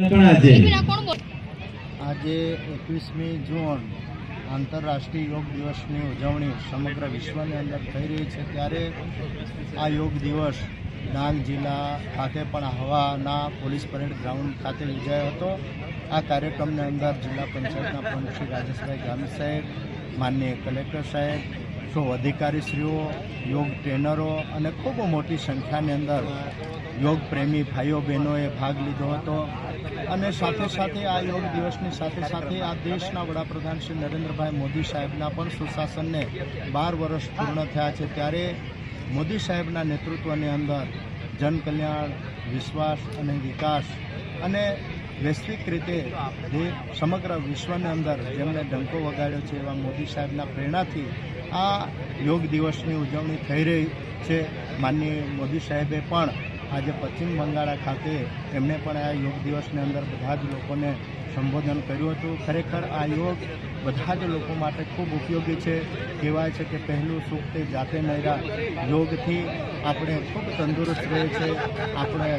આજે 21મી જૂન આંતરરાષ્ટ્રીય યોગ દિવસની ઉજવણી સમગ્ર વિશ્વની અંદર થઈ રહી છે, ત્યારે આ યોગ દિવસ ડાંગ જિલ્લા ખાતે પણ હવાના પોલીસ પરેડ ગ્રાઉન્ડ ખાતે યોજાયો હતો। આ કાર્યક્રમની અંદર જિલ્લા પંચાયતના પ્રમુખ શ્રી રાજેશભાઈ ગામિત સાહેબ, માનનીય કલેક્ટર સાહેબ, સૌ અધિકારીશ્રીઓ, યોગ ટ્રેનરો અને ખૂબ મોટી સંખ્યાની અંદર યોગ પ્રેમી ભાઈઓ બહેનોએ ભાગ લીધો હતો। અને સાથે સાથે આ યોગ દિવસની સાથે સાથે આ દેશના વડાપ્રધાન શ્રી નરેન્દ્રભાઈ મોદી સાહેબના પણ સુશાસનને 12 વર્ષ પૂર્ણ થયા છે, ત્યારે મોદી સાહેબના નેતૃત્વની અંદર જનકલ્યાણ, વિશ્વાસ અને વિકાસ અને વૈશ્વિક રીતે સમગ્ર વિશ્વની અંદર જેમણે ડંકો વગાડ્યો છે એવા મોદી સાહેબના પ્રેરણાથી આ યોગ દિવસની ઉજવણી થઈ રહી છે। માનનીય મોદી સાહેબે પણ આજે પશ્ચિમ બંગાળ ખાતે એમણે પણ આ યોગ દિવસની અંદર બધા જ લોકોને સંબોધન કર્યું હતું। ખરેખર આ યોગ બધા જ લોકો માટે ખૂબ ઉપયોગી છે। કહેવાય છે કે પહેલું સુખ તે જાતે નર્યા। યોગથી આપણે ખૂબ તંદુરસ્ત રહે છે। આપણે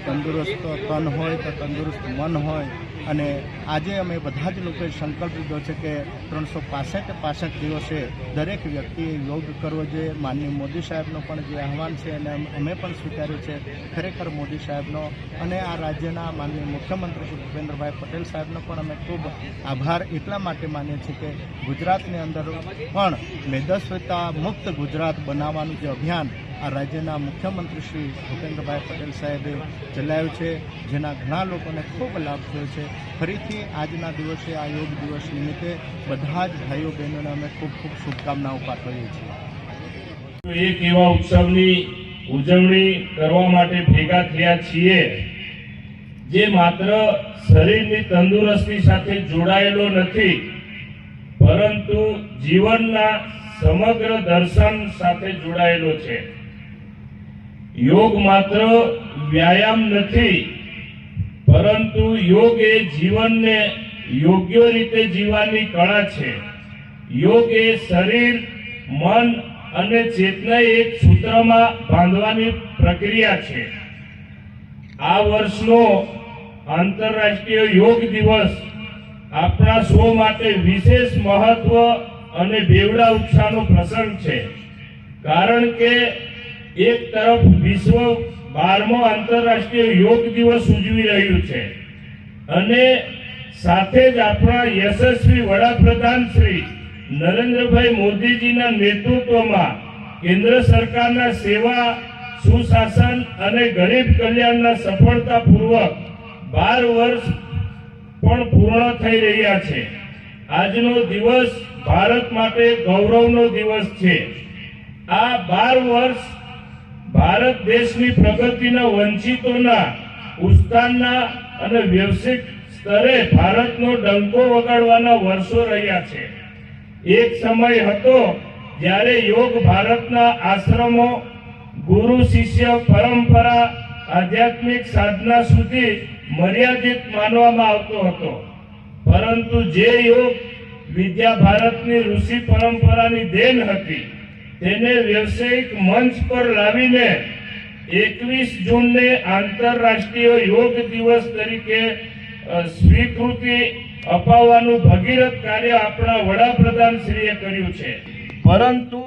તંદુરસ્ત તન હોય તો તંદુરસ્ત મન હોય। અને આજે અમે બધા જ લોકોએ સંકલ્પ લીધો છે કે 365 દિવસે દરેક વ્યક્તિએ યોગ કરવો જોઈએ। માનનીય મોદી સાહેબનો પણ જે આહવાન છે અને અમે પણ સ્વીકાર્યું છે। ખરેખર મોદી સાહેબનો અને આ રાજ્યના માનનીય મુખ્યમંત્રી શ્રી ભૂપેન્દ્રભાઈ પટેલ સાહેબનો પણ અમે ખૂબ આભાર એટલા માટે માનીએ છીએ કે ગુજરાતની અંદર પણ મેદસ્વીતા મુક્ત ગુજરાત બનાવવાનું જે અભિયાન આ રાજ્યના મુખ્યમંત્રી શ્રી ભૂપેન્દ્રભાઈ પટેલ સાહેબે ચલાવ્યું છે, જેના ઘણા લોકોને ખૂબ લાભ થયો છે। ફરીથી આજના દિવસે આ યોગ દિવસ નિમિત્તે બધા જ ભાઈઓ બહેનોને અમે ખૂબ ખૂબ શુભકામનાઓ પાઠવીએ છીએ। એક એવા ઉત્સવની ઉજવણી કરવા માટે ભેગા થયા છીએ જે માત્ર શરીરની તંદુરસ્તી સાથે જોડાયેલો નથી, પરંતુ જીવનના સમગ્ર દર્શન સાથે જોડાયેલો છે। યોગ માત્ર વ્યાયામ નથી, પરંતુ યોગ એ જીવનને યોગ્ય રીતે જીવવાની કળા છે। યોગ એ શરીર, મન અને ચેતના એક સૂત્રમાં બાંધવાની પ્રક્રિયા છે। આ વર્ષનો આંતરરાષ્ટ્રીય યોગ દિવસ આપણા સૌ માટે વિશેષ મહત્વ અને બેવડા ઉત્સાહનો પ્રસંગ છે, કારણ કે એક તરફ વિશ્વ 12મો આંતરરાષ્ટ્રીય યોગ દિવસ ઉજવી રહ્યું છે અને સાથે જ આપણા યશસ્વી વડાપ્રધાન શ્રી નરેન્દ્રભાઈ મોદીજીના નેતૃત્વમાં કેન્દ્ર સરકારના સેવા, સુશાસન અને ગરીબ કલ્યાણના સફળતાપૂર્વક 12 વર્ષ પણ પૂર્ણ થઈ રહ્યા છે। આજનો દિવસ ભારત માટે ગૌરવનો દિવસ છે। આ 12 વર્ષ ભારત દેશની પ્રગતિના, વંચિતોના ઉત્થાનના અને વૈશ્વિક સ્તરે ભારતનો ડંકો વગાડવાના વર્ષો રહ્યા છે। એક સમય હતો જ્યારે યોગ ભારતના આશ્રમો, ગુરુ શિષ્ય પરંપરા, આધ્યાત્મિક સાધના સુધી મર્યાદિત માનવામાં આવતો હતો, પરંતુ જે યોગ વિદ્યા ભારતની ઋષિ પરંપરાની દેન હતી તેને વ્યવસાયિક મંચ પર લાવીને 21 જૂનને આંતરરાષ્ટ્રીય યોગ દિવસ તરીકે સ્વીકૃતિ અપાવવાનું ભગીરથ કાર્ય આપણા વડાપ્રધાન શ્રીએ કર્યું છે। પરંતુ